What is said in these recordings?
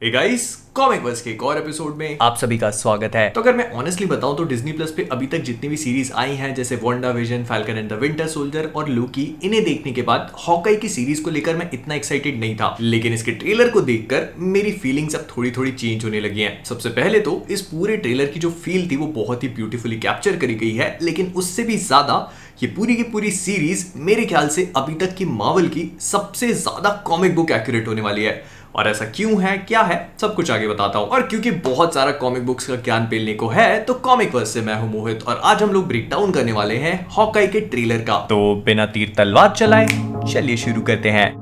Hey guys, comic verse के एक और एपिसोड में आप सभी का स्वागत है। तो अगर मैं ऑनेस्टली बताऊं तो डिज्नी प्लस पे अभी तक जितनी भी सीरीज आई हैं जैसे Wanda vision, falcon and the winter soldier और लोकी, इन्हें देखने के बाद हॉकाई की सीरीज को लेकर मैं इतना एक्साइटेड नहीं था, लेकिन इसके ट्रेलर को देखकर मेरी फीलिंग्स अब थोड़ी थोड़ी चेंज होने लगी हैं। सबसे पहले तो इस पूरे ट्रेलर की जो फील थी वो बहुत ही ब्यूटीफुली कैप्चर करी गई है, लेकिन उससे भी ज्यादा ये पूरी की पूरी सीरीज मेरे ख्याल से अभी तक की मार्वल की सबसे ज्यादा कॉमिक बुक एक्यूरेट होने वाली है। और ऐसा क्यों है, क्या है, सब कुछ आगे बताता हूं। और क्योंकि बहुत सारा कॉमिक बुक्स का ज्ञान पेलने को है तो कॉमिक वर्स से मैं हूं मोहित और आज हम लोग ब्रेक डाउन करने वाले हैं हॉकाई के ट्रेलर का। तो बिना तीर तलवार चलाए चलिए शुरू करते हैं।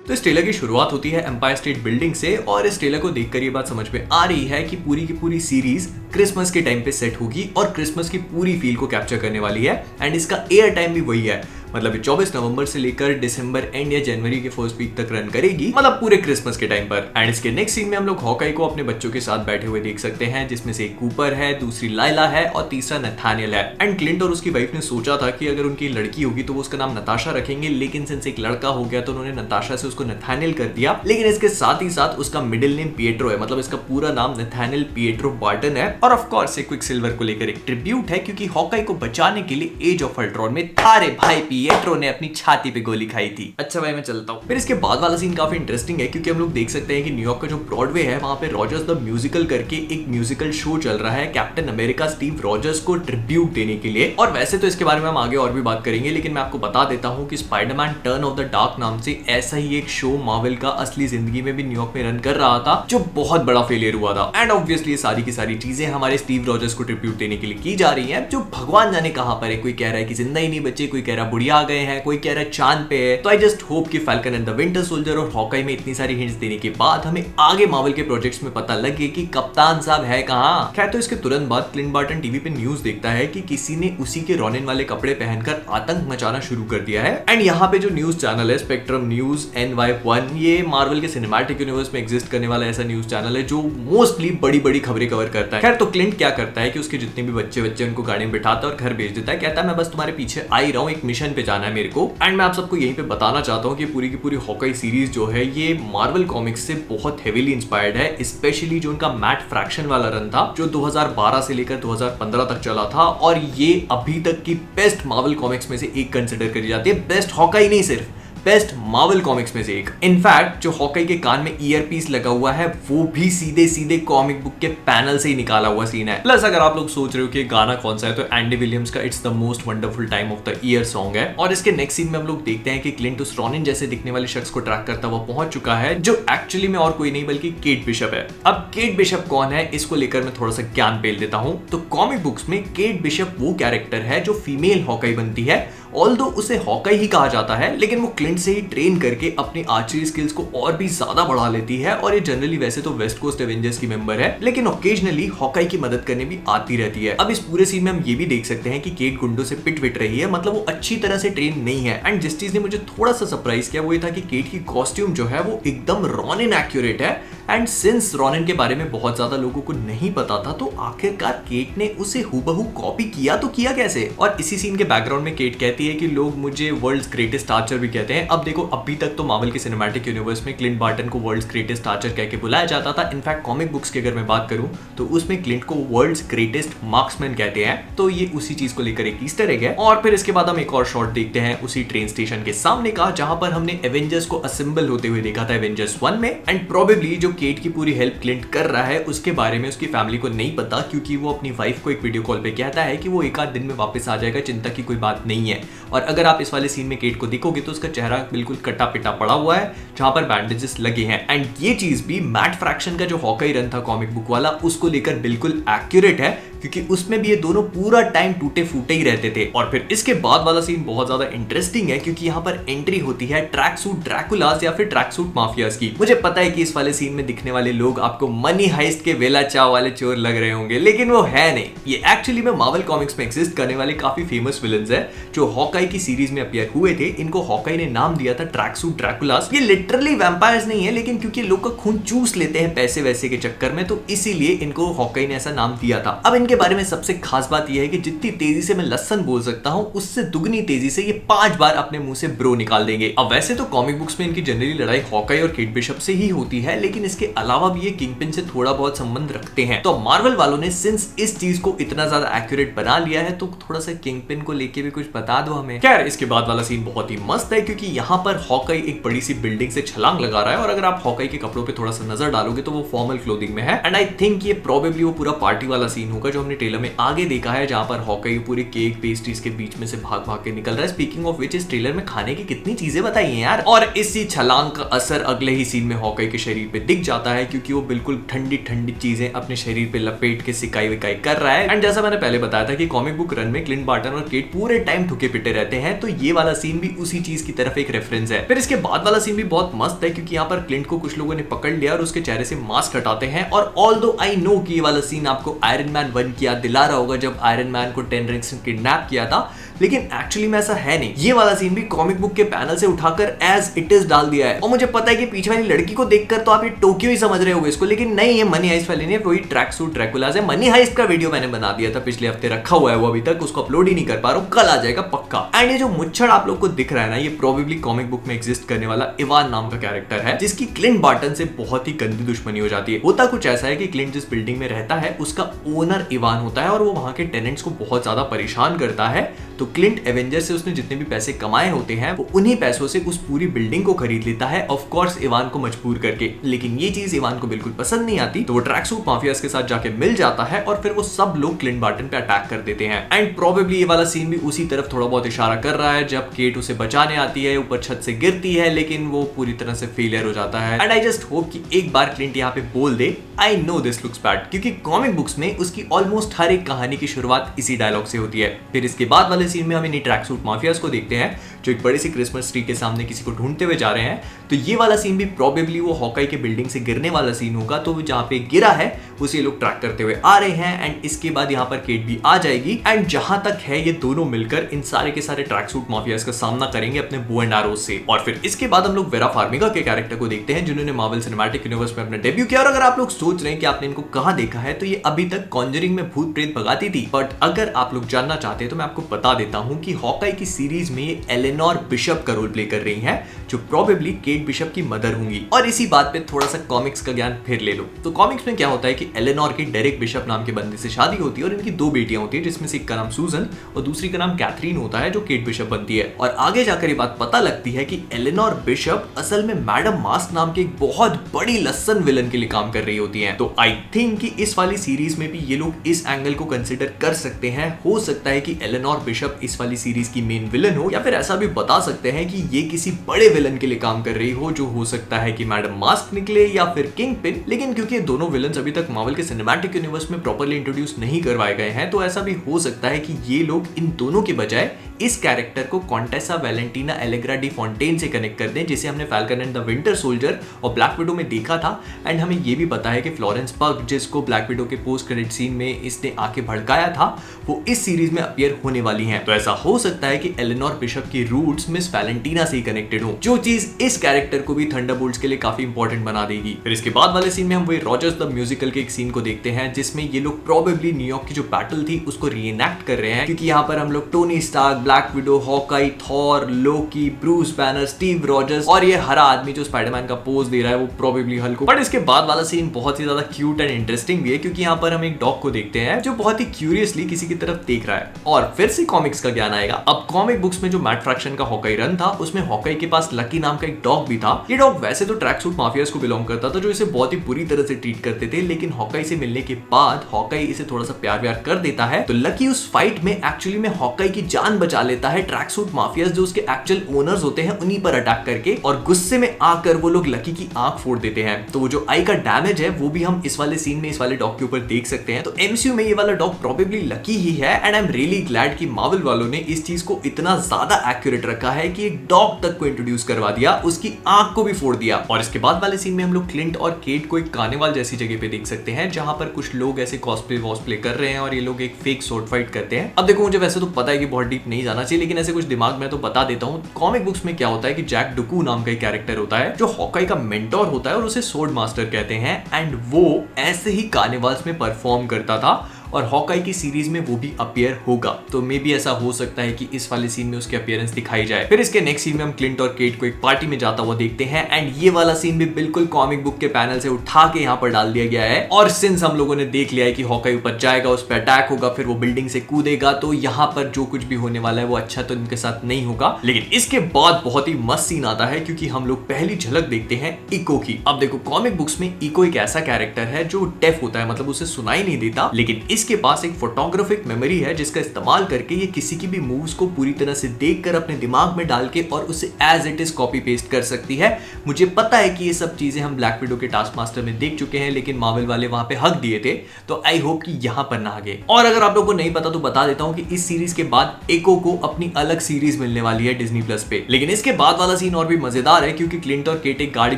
तो इस ट्रेलर की शुरुआत होती है एम्पायर स्टेट बिल्डिंग से और इस ट्रेलर को देखकर ये बात समझ में आ रही है कि पूरी की पूरी सीरीज क्रिसमस के टाइम पे सेट होगी और क्रिसमस की पूरी फील को कैप्चर करने वाली है। एंड इसका एयर टाइम भी वही है, मतलब 24 नवंबर से लेकर दिसंबर एंड या जनवरी के फर्स्ट वीक तक रन करेगी, मतलब पूरे क्रिसमस के टाइम पर। एंड इसके नेक्स्ट सीन में हम लोग हॉकाई को अपने बच्चों के साथ बैठे हुए देख सकते हैं, जिसमें से एक कूपर है, दूसरी लाइला है और तीसरा नथानियल है। एंड क्लिंट और उसकी वाइफ ने सोचा था कि अगर उनकी लड़की होगी तो वो उसका नाम नताशा रखेंगे, लेकिन सिंस एक लड़का हो गया तो उन्होंने नताशा से उसको नथानियल कर दिया। लेकिन इसके साथ ही साथ उसका मिडिल नेम पिएट्रो है, मतलब इसका पूरा नाम नथानियल पिएट्रो बार्टन है। और ऑफ कोर्स एक क्विक सिल्वर को लेकर एक ट्रिब्यूट है, क्योंकि हॉकाई को बचाने के लिए एज ऑफ अल्ट्रॉन में थारे भाई पिएट्रो ने अपनी छाती पे गोली खाई थी। अच्छा भाई मैं चलता हूँ। फिर इसके बाद वाला सीन काफी इंटरेस्टिंग है, क्योंकि हम लोग देख सकते हैं कि न्यूयॉर्क का जो ब्रॉडवे है वहां पे रॉजर्स द म्यूजिकल करके एक म्यूजिकल शो चल रहा है कैप्टन अमेरिका स्टीव रॉजर्स को ट्रिब्यूट देने के लिए। और वैसे तो इसके बारे में हम आगे और भी बात करेंगे, लेकिन मैं आपको बता देता हूँ कि Spiderman turn off the dark नाम से ऐसा ही एक शो मार्वल का असली जिंदगी में भी न्यूयॉर्क में रन कर रहा था, जो बहुत बड़ा फेलियर हुआ था। एंड ऑब्वियसली सारी की सारी चीजें हमारे स्टीव रॉजर्स को ट्रिब्यूट देने के लिए की जा रही है, जो भगवान जाने कहां पर है। कोई कह रहा है कि जिंदा ही नहीं बचे, कोई कह रहा बुढ़िया आ गए हैं, कोई कह रहा है चांद पे है। तो आई जस्ट होप कि falcon and the winter soldier और हॉकाई में इतनी सारी हिंट्स देने के बाद हमें आगे मार्वल के प्रोजेक्ट्स में पता लगे कि कप्तान साहब है कहां। खैर, तो इसके तुरंत बाद क्लिंट बार्टन टीवी पे न्यूज देखता है कि किसी ने उसी के रॉनिन वाले कपड़े पहनकर आतंक मचाना शुरू कर दिया है। एंड यहाँ पे जो न्यूज चैनल है स्पेक्ट्रम न्यूज NY1, ये मार्वल के सिनेमैटिक यूनिवर्स में एग्जिस्ट करने वाला ऐसा न्यूज चैनल है जो मोस्टली बड़ी बड़ी खबरें कवर करता है। खैर, तो क्लिंट क्या करता है कि उसके जितने भी बच्चे उनको गाड़ी में बिठाता है और घर भेज देता है। कहता है मैं बस तुम्हारे पीछे आ ही रहा हूँ, एक मिशन पे जाना है मेरे को। एंड मैं आप सबको यहीं पे बताना चाहता हूं कि पूरी की पूरी हॉकाई सीरीज जो है ये मार्वल कॉमिक्स से बहुत हेवीली इंस्पायर्ड है, स्पेशली जो उनका मैट फ्रैक्शन वाला रन था जो 2012 से लेकर 2015 तक चला था। और ये अभी तक की बेस्ट मार्वल कॉमिक्स में से एक कंसिडर करी जाती है, बेस्ट हॉकाई नहीं सिर्फ बेस्ट मार्वल कॉमिक्स में से एक। इनफैक्ट जो हॉकाई के कान में ईयर पीस लगा हुआ है वो भी सीधे सीधे कॉमिक बुक के पैनल से ही निकाला हुआ सीन है। प्लस अगर आप लोग सोच रहे हो कि गाना कौन सा है, तो एंडी विलियम्स का it's the most wonderful time of the year song है। और इसके नेक्स्ट सीन में हम लोग देखते हैं कि क्लिंट उस रॉनिन जैसे दिखने वाले शख्स को ट्रैक करता हुआ पहुंच चुका है, जो एक्चुअली में और कोई नहीं बल्कि केट बिशप है। अब केट बिशप कौन है, इसको लेकर मैं थोड़ा सा ज्ञान पेल देता हूं। तो कॉमिक बुक्स में केट बिशप वो कैरेक्टर है जो फीमेल हॉकाई बनती है। ऑल्दो उसे हॉकाई ही कहा जाता है, लेकिन वो क्लिंट से ही ट्रेन करके अपनी आर्चरी स्किल्स को और भी ज्यादा बढ़ा लेती है। और ये जनरली वैसे तो वेस्ट कोस्ट एवेंजर्स की मेंबर है, लेकिन ओकेजनली हॉकाई की मदद करने भी आती रहती है। अब इस पूरे सीन में हम ये भी देख सकते हैं कि केट गुंडों से पिट विट रही है, मतलब वो अच्छी तरह से ट्रेन नहीं है। एंड जिस चीज ने मुझे थोड़ा सा सरप्राइज किया वो ये था कि केट की कॉस्ट्यूम जो है वो एकदम रॉनिन एक्यूरेट है। एंड सिंस रॉनिन के बारे में बहुत ज्यादा लोगों को नहीं पता था, तो आखिरकार केट ने उसे हूबहू कॉपी किया तो किया कैसे। और इसी सीन के बैकग्राउंड में केट कहती है कि लोग मुझे वर्ल्ड्स ग्रेटेस्ट आर्चर भी कहते हैं। अब देखो, अभी तक तो मार्वल के सिनेमैटिक यूनिवर्स में क्लिंट बार्टन को वर्ल्ड्स ग्रेटेस्ट आर्चर कह के बुलाया जाता था। इनफैक्ट कॉमिक बुक्स की अगर मैं बात करूं तो उसमें क्लिंट को वर्ल्ड्स ग्रेटेस्ट मार्क्समैन कहते हैं। तो ये उसी चीज को लेकर एक ईस्टर एग है। और फिर इसके बाद हम एक और शॉट देखते हैं उसी ट्रेन स्टेशन के सामने का, जहां पर हमने एवेंजर्स को असेंबल होते हुए देखा था एवेंजर्स 1 में। एंड प्रोबेबली जो केट की पूरी हेल्प क्लिंट कर रहा है उसके बारे में उसकी फैमिली को नहीं पता, क्योंकि वो अपनी वाइफ को एक वीडियो कॉल पे कहता है कि वो एक आध दिन में वापस आ जाएगा, चिंता की कोई बात नहीं है। और अगर आप इस वाले सीन में केट को देखोगे तो उसका चेहरा बिल्कुल कटा पिटा पड़ा हुआ है, जहां पर बैंडेजेस लगे हैं। एंड ये चीज भी मैट फ्रैक्शन का जो हॉकाई रन था कॉमिक बुक वाला, उसको लेकर बिल्कुल एक्यूरेट है, क्योंकि उसमें भी ये दोनों पूरा टाइम टूटे फूटे ही रहते थे। और फिर इसके बाद वाला सीन बहुत ज्यादा इंटरेस्टिंग है, क्योंकि यहाँ पर एंट्री होती है ट्रैक सूट ड्रैकुलास या फिर ट्रैक सूट माफियाज की। मुझे पता है कि इस वाले सीन में दिखने वाले लोग आपको मनी हाइस्ट के वेला चाव वाले चोर लग रहे होंगे, लेकिन वो है नहीं। ये एक्चुअली में मार्वल कॉमिक्स में एग्जिस्ट करने वाले काफी फेमस विलन्स है जो हॉकाई की सीरीज में अपीयर हुए थे। इनको हॉकाई ने नाम दिया था ट्रैक सूट ड्रैकुलास। ये लिटरली वैम्पायर्स नहीं है, लेकिन क्योंकि लोग का खून चूस लेते हैं पैसे वैसे के चक्कर में, तो इसीलिए इनको हॉकाई ने ऐसा नाम दिया था। अब इनके इनके बारे में सबसे खास बात यह है कि जितनी तेजी से मैं लसन बोल सकता हूं उससे दुगनी तेजी से ये 5 बार अपने मुंह से ब्रो निकाल देंगे। अब वैसे तो कॉमिक बुक्स में इनकी जनरली लड़ाई हॉकाई और केट बिशप से ही होती है, लेकिन इसके अलावा भी ये किंगपिन से थोड़ा बहुत संबंध रखते हैं। तो मार्वल वालों ने सिंस इस चीज को इतना ज्यादा एक्यूरेट बना लिया है तो थोड़ा सा किंगपिन को लेके भी कुछ बता दो हमें। खैर, इसके बाद वाला सीन बहुत ही मस्त है क्योंकि यहाँ पर हॉकाई एक बड़ी सी बिल्डिंग से छलांग लगा रहा है और अगर आप हॉकाई के कपड़ों पे थोड़ा सा नजर डालोगे तो वो फॉर्मल क्लोथिंग में है। एंड आई थिंक ये प्रोबेबली वो पूरा पार्टी वाला सीन होगा जो हमने ट्रेलर में आगे देखा है, जहां पर हॉकाई पूरे केक पेस्ट्रीज के बीच में से भाग भाग के निकल रहा है। स्पीकिंग ऑफ विच, इस ट्रेलर में खाने की कितनी चीजें बताई हैं यार। और इसी छलांग का असर अगले ही सीन में हॉकाई के शरीर पे दिख जाता है क्योंकि वो बिल्कुल ठंडी ठंडी चीजें अपने शरीर पे लपेट के सिकाई विकाई कर रहा है। एंड जैसा मैंने पहले बताया था कि कॉमिक बुक रन में क्लिंट बार्टन और केट पूरे टाइम ठुके पिटे रहते हैं, तो ये वाला सीन भी उसी चीज की तरफ एक रेफरेंस है। फिर इसके बाद वाला सीन भी बहुत मस्त है क्योंकि यहाँ पर क्लिंट को कुछ लोगों ने पकड़ लिया और उसके चेहरे से मास्क हटाते हैं। और ऑल्दो आई नो कि ये वाला सीन आपको आयरन मैन 1 की याद दिला रहा होगा जब आयरन मैन को टेन रिंग्स ने किडनैप किया था, लेकिन एक्चुअली में ऐसा है नहीं। ये वाला सीन भी कॉमिक बुक के पैनल से उठाकर एज इट इज डाल दिया है। और मुझे पता है कि पीछे वाली लड़की को देखकर तो आप ये टोक्यो ही समझ रहे होगे इसको, लेकिन नहीं, ये मनी हाइस्ट वाली नहीं, वही ट्रैक सूट ड्रैकुलास है। मनी हाइस्ट का वीडियो मैंने बना दिया था पिछले हफ्ते, रखा हुआ है वो अभी तक, उसको अपलोड ही नहीं कर पा रहा हूं, कल आ जाएगा पक्का। एंड ये जो मुच्छड़ आप लोग को दिख रहा है ना, ये प्रोबेबली कॉमिक बुक में एग्जिस्ट करने वाला इवान नाम का कैरेक्टर है जिसकी क्लिंट बार्टन से बहुत ही गंदी दुश्मनी हो जाती है। होता कुछ ऐसा है कि क्लिंट जिस बिल्डिंग में रहता है उसका ओनर इवान होता है और वो वहां के टेनेंट्स को बहुत ज्यादा परेशान करता है। तो क्लिंट एवेंजर से उसने जितने भी पैसे कमाए होते हैं वो उन्हीं पैसों से उस पूरी बिल्डिंग को खरीद लेता है, ऑफ कोर्स इवान को मजबूर करके। लेकिन ये चीज इवान को बिल्कुल पसंद नहीं आती, तो वो ट्रैक सूट माफियाज के साथ जाके मिल जाता है और फिर वो सब लोग क्लिंट बार्टन पे अटैक कर देते हैं। एंड प्रोबेबली ये वाला सीन भी उसी तरफ थोड़ा बहुत इशारा कर रहा है जब केट उसे बचाने आती है, ऊपर छत से गिरती है लेकिन वो पूरी तरह से फेलियर हो जाता है। एंड आई जस्ट होप कि एक बार क्लिंट यहाँ पे बोल दे I know this looks bad, क्योंकि कॉमिक बुक्स में उसकी ऑलमोस्ट हर एक कहानी की शुरुआत इसी डायलॉग से होती है। फिर इसके बाद वाले सीन में हम इन ट्रैक सूट माफियाज को देखते हैं जो एक बड़ी सी क्रिसमस ट्री के सामने किसी को ढूंढते हुए जा रहे हैं। तो ये वाला सीन भी प्रोबेबली वो हॉकाई के बिल्डिंग से गिरने वाला सीन होगा, तो जहां पे गिरा है उसे लोग ट्रैक करते हुए आ रहे हैं। एंड इसके बाद यहाँ पर केट भी आ जाएगी एंड जहां तक है ये दोनों मिलकर इन सारे के सारे ट्रैक सूट माफियाज का सामना करेंगे अपने बो एंड आरोज से। और फिर इसके बाद हम लोग वेरा फार्मिगा के कैरेक्टर को देखते हैं जिन्होंने मार्वल सिनेमैटिक यूनिवर्स में अपना डेब्यू किया। और अगर आप लोग सोच रहे हैं कि आपने इनको कहां देखा है, तो ये अभी तक कॉन्जरिंग में भूत प्रेत भगाती थी, बट अगर आप लोग जानना चाहते हैं तो मैं आपको बता देता हूं कि हॉकाई की सीरीज में ये एलेनोर बिशप का रोल प्ले कर रही हैं जो प्रोबेबली केट बिशप की मदर होंगी। और इसी बात पे थोड़ा सा कॉमिक्स का ज्ञान फिर ले लो। तो कॉमिक्स में क्या होता है कि एलेनोर की डेरेक बिशप नाम के बंदे से शादी होती है और इनकी 2 बेटियां होती है, जिसमें से एक का नाम सूजन और दूसरी का नाम कैथरीन होता है जो केट बिशप बनती है। और आगे जाकर ये बात पता लगती है कि एलेनोर बिशप असल में मैडम मास्क नाम के एक बहुत बड़ी लसन विलन के लिए काम कर रही होती है। तो आई थिंक कि इस वाली सीरीज में भी ये लोग इस एंगल को कंसिडर कर सकते हैं। हो सकता है कि एलेनोर बिशप इस वाली सीरीज की मेन विलन हो, या फिर ऐसा भी बता सकते हैं कि ये किसी बड़े विलन के लिए काम कर रही हो, जो हो सकता है कि मैडम मास्क निकले या फिर किंगपिन। लेकिन क्योंकि ये दोनों विलन्स अभी तक मार्वल के सिनेमैटिक यूनिवर्स में प्रॉपर्ली इंट्रोड्यूस नहीं करवाए गए हैं, तो ऐसा भी हो सकता है कि ये लोग इन दोनों के बजाय इस कैरेक्टर को Contessa Valentina Allegra D Fontaine से कनेक्ट कर दें, जिसे हमने falcon and the winter soldier और ब्लैक विडो में देखा था। एंड हमें ये भी पता है कि फ्लोरेंस पग, जिसको ब्लैक विडो के पोस्ट क्रेडिट सीन में इसने आके भड़काया था, वो इस सीरीज में अपीयर होने वाली हैं। तो ऐसा हो सकता है कि एलेनोर बिशप की रूट्स मिस वैलेंटीना से ही कनेक्टेड हो, जो चीज इस कैरेक्टर को भी थंडरबोल्ट्स के लिए काफी इंपॉर्टेंट बना देगी। फिर इसके बाद वाले सीन में हम वही रॉजर्स द म्यूजिकल के एक सीन को देखते हैं जिसमें ये लोग प्रोबेबली न्यूयॉर्क की जो बैटल थी उसको रीएनैक्ट कर रहे हैं, क्योंकि यहाँ पर हम लोग Tony Stark, Black Widow, Hawkeye, Thor, Loki, Bruce Banner, Steve Rogers और ये हरा आदमी जो स्पाइडरमैन का पोज दे रहा है वो प्रोबेबली हल्क हो। बट इसके बाद वाला सीन बहुत ही ज्यादा क्यूट एंड इंटरेस्टिंग भी है, क्योंकि यहाँ पर हम एक डॉग को देखते हैं जो बहुत ही क्यूरियसली किसी की तरफ देख रहा है। और फिर से कॉमिक्स का ज्ञान आएगा। अब कॉमिक बुक्स में जो मैट फ्रैक्शन का हॉकाई रन था उसमें हॉकाई के पास लकी नाम का एक डॉग भी था। ये डॉग वैसे तो ट्रैक सूट माफियाज को बिलोंग करता था जो इसे बहुत ही बुरी तरह से ट्रीट करते थे, लेकिन हॉकाई से मिलने के बाद हॉकाई इसे थोड़ा सा प्यार व्यार कर देता है। तो लकी उस फाइट में एक्चुअली में हॉकाई की जान बचा लेता है ट्रैक सूट माफियाज जो उसके एक्चुअल ओनर्स होते हैं उन्हीं पर अटैक करके, और गुस्से में आकर वो लोग लकी की आंख फोड़ देते हैं। तो वो जो आई का डैमेज है वो भी हम इस वाले सीन में इस वाले डॉग के ऊपर देख सकते हैं। तो एमसीयू में ये वाला डॉग प्रोबेबली लकी ही है and I am really glad कि मार्वल वालों ने इस चीज को इतना ज्यादा एक्यूरेट रखा है कि एक डॉग तक को इंट्रोड्यूस करवा दिया, उसकी आंख को भी फोड़ दिया। और इसके बाद वाले सीन में हम लोग क्लिंट और केट को एक कार्निवाल जैसी जगह पे देख सकते हैं जहां पर कुछ लोग ऐसे कॉस्प्ले वॉस्प्ले कर रहे हैं और ये लोग एक फेक स्वॉर्ड फाइट करते हैं। अब देखो, मुझे वैसे तो पता है कि बहुत डीप नहीं जाना चाहिए, लेकिन ऐसे कुछ दिमाग में तो बता देता हूं। कॉमिक बुक्स में क्या होता है कि जैक डुकू नाम का एक कैरेक्टर होता है जो हॉकाई का मेंटोर होता है और उसे स्वॉर्ड मास्टर कहते हैं, एंड वो ऐसे ही कार्निवाल्स में परफॉर्म करता था और हॉकाई की सीरीज में वो भी अपीयर होगा। तो मे बी ऐसा हो सकता है कि इस वाले सीन में उसकी अपीयरेंस दिखाई जाए। फिर इसके नेक्स्ट सीन में हम क्लिंट और केट को एक पार्टी में जाता हुआ देखते हैं एंड ये वाला सीन भी बिल्कुल कॉमिक बुक के पैनल से उठा के यहाँ पर डाल दिया गया है। और सिंस हम लोगों ने देख लिया है कि हॉकाई ऊपर जाएगा, उस पर अटैक होगा, फिर वो बिल्डिंग से कूदेगा, तो यहाँ पर जो कुछ भी होने वाला है वो अच्छा तो इनके साथ नहीं होगा। लेकिन इसके बाद बहुत ही मस्त सीन आता है क्योंकि हम लोग पहली झलक देखते हैं इको की। अब देखो कॉमिक बुक्स में इको एक ऐसा कैरेक्टर है जो डेफ होता है, मतलब उसे सुनाई नहीं देता, लेकिन इसके पास एक फोटोग्राफिक मेमोरी है जिसका इस्तेमाल करके ये किसी की भी मूव्स को पूरी तरह से देखकर अपने दिमाग में डाल के और उसे as it is copy paste कर सकती है। मुझे पता है कि ये सब चीजें हम ब्लैक विडो के टास्क मास्टर में देख चुके हैं, लेकिन मार्वल वाले वहां पे हक दिए थे, तो आई होप कि यहां पर ना आगे। और अगर आप लोगों को नहीं पता तो बता देता हूं कि इस सीरीज के बाद इको को अपनी अलग सीरीज मिलने वाली है डिज्नी प्लस पे। लेकिन इसके बाद वाला सीन और भी मजेदार है क्योंकि क्लिंट और केट एक गाड़ी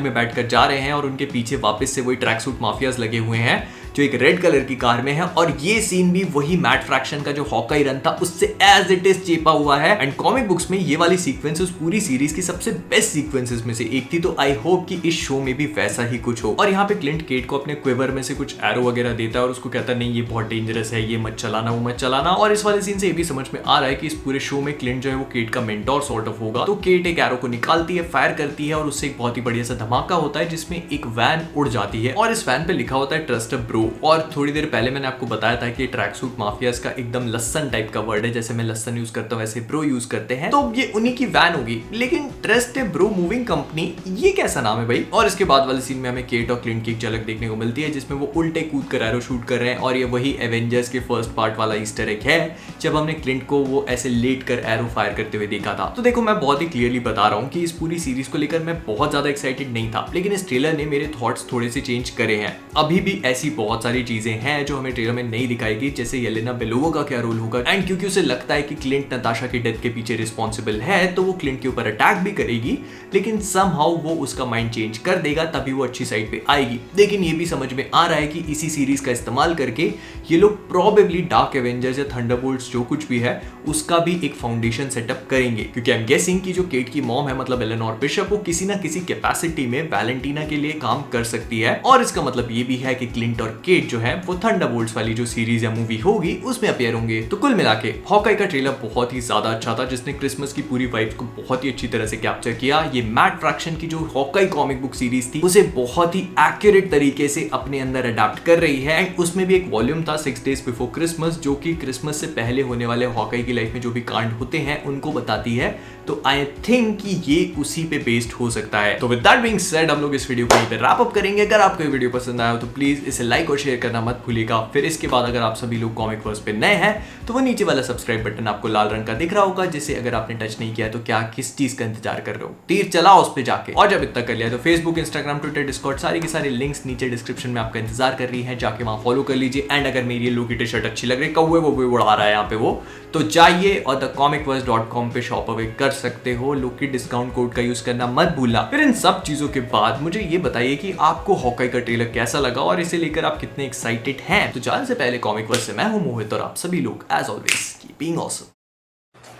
में बैठकर जा रहे हैं और उनके पीछे वापस से वही ट्रैक सूट माफियाज लगे हुए हैं जो एक रेड कलर की कार में है। और ये सीन भी वही मैट फ्रैक्शन का जो हॉकाई रन था उससे एज इट इज चेपा हुआ है। एंड कॉमिक बुक्स में ये वाली सीक्वेंस उस पूरी सीरीज की सबसे बेस्ट सीक्वेंसेस में से एक थी, तो आई होप कि इस शो में भी वैसा ही कुछ हो। और यहाँ पे क्लिंट केट को अपने क्विवर में से कुछ एरो वगैरह देता है और उसको कहता है नहीं ये बहुत डेंजरस है, ये मत चलाना, वो मत चलाना। और इस वाले सीन से ये भी समझ में आ रहा है कि इस पूरे शो में क्लिंट जो है वो केट का मेंटोर सॉर्ट ऑफ होगा। तो केट एक एरो को निकालती है, फायर करती है और उससे एक बहुत ही बढ़िया सा धमाका होता है जिसमें एक वैन उड़ जाती है और इस वैन पे लिखा होता है ट्रस्ट अ ब्रो। और थोड़ी देर पहले मैंने आपको बताया था कि ट्रैक सूट माफियाज का एकदम लसन टाइप का वर्ड है, जैसे मैं लसन यूज करता हूं वैसे ब्रो यूज करते हैं, तो ये उन्हीं की वैन होगी। लेकिन trust a bro moving company, ये कैसा नाम है भाई। और इसके बाद वाले सीन में हमें केट और क्लिंट की एक झलक देखने को मिलती है जिसमें वो उल्टे कूद कर एरो शूट कर रहे हैं और ये वही एवेंजर्स के फर्स्ट पार्ट वाला ईस्टर एग है जब हमने क्लिंट को वो ऐसे लेट कर एरो फायर करते हुए देखा था। तो देखो मैं बहुत ही क्लियरली बता रहा हूँ कि इस पूरी सीरीज को लेकर मैं बहुत ज्यादा एक्साइटेड नहीं था, लेकिन इस ट्रेलर ने मेरे थॉट्स थोड़े से चेंज करे हैं। अभी भी ऐसी बहुत सारी चीजें हैं जो हमें ट्रेलर में नहीं दिखाएगी, जैसे येलेना बेलोवा का क्या रोल होगा। एंड क्योंकि उसे लगता है कि क्लिंट नताशा की डेथ के पीछे रिस्पॉन्सिबल है तो वो क्लिंट के ऊपर अटैक भी करेगी, लेकिन समहाउ वो उसका माइंड चेंज कर देगा, तभी वो अच्छी साइड पे आएगी। लेकिन ये भी समझ में आ रहा है कि इसी सीरीज का इस्तेमाल करके ये लोग प्रोबेबली डार्क एवेंजर्स या थंडरबोल्ट्स जो कुछ भी है उसका भी एक फाउंडेशन सेटअप करेंगे, क्योंकि आई एम गेसिंग कि जो केट की मॉम है मतलब एलेनोर बिशप, वो किसी ना किसी कैपेसिटी में वैलेंटीना के लिए काम कर सकती है। और इसका मतलब ये भी है कि क्लिंट और केट जो है वो थंडरबोल्ट्स वाली जो सीरीज या मूवी होगी उसमें अपीयर होंगे। तो कुल मिला के हॉकाई का ट्रेलर बहुत ही ज्यादा अच्छा था, जिसने क्रिसमस की पूरी वाइब्स को बहुत ही अच्छी तरह से कैप्चर किया। ये मैट फ्रैक्शन की जो हॉकाई कॉमिक बुक सीरीज थी उसे बहुत ही एक्यूरेट तरीके से अपने अंदर अडैप्ट कर रही है। एंड उसमें भी एक वॉल्यूम था 6 डेज बिफोर क्रिसमस, जो कि क्रिसमस से पहले होने वाले हॉकाई की लाइफ में जो भी कांड होते हैं उनको बताती है। तो आई थिंक कि ये उसी पे बेस्ड हो सकता है। तो विद दैट बीइंग सेड हम लोग इस वीडियो को यहीं पे रैप अप करेंगे। अगर आपको ये वीडियो पसंद आया हो तो प्लीज इसे लाइक और शेयर करना मत भूलिएगा। फिर इसके बाद अगर आप सभी लोग कॉमिक वर्स पे नए हैं तो वो नीचे वाला सब्सक्राइब बटन आपको लाल रंग का दिख रहा होगा, जिसे अगर आपने टच नहीं किया तो क्या किस चीज का इंतजार कर रहे हो, तीर चलाओ उस पे जाके। और जब इतना कर लिया तो फेसबुक, इंस्टाग्राम, ट्विटर, डिस्कॉर्ड सारी की सारी लिंक्स नीचे डिस्क्रिप्शन में आपका इंतजार कर रही है, जाके वहां फॉलो कर लीजिए। एंड अगर मेरी लुकी टी शर्ट अच्छी लग रही, कौवे वो भी उड़ा रहा है यहाँ पे वो, तो जाइए और thecomicverse.com पे शॉप अवे कर सकते हो। लुकी डिस्काउंट कोड का यूज करना मत भूलना। फिर इन सब चीजों के बाद मुझे ये बताइए कि आपको हॉकाई का ट्रेलर कैसा लगा और इसे लेकर आप कितने एक्साइटेड हैं। तो जाने से पहले कॉमिक वर्स से मैं हूं मोहित और आप सभी लोग as always keep being awesome.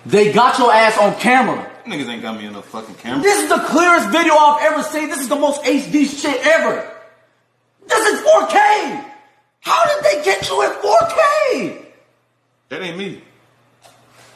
They got your ass on camera. Niggas ain't got me on no fucking camera. This is the clearest video I've ever seen. This is the most HD shit ever. This is 4K. How did they get you in 4K? That ain't me.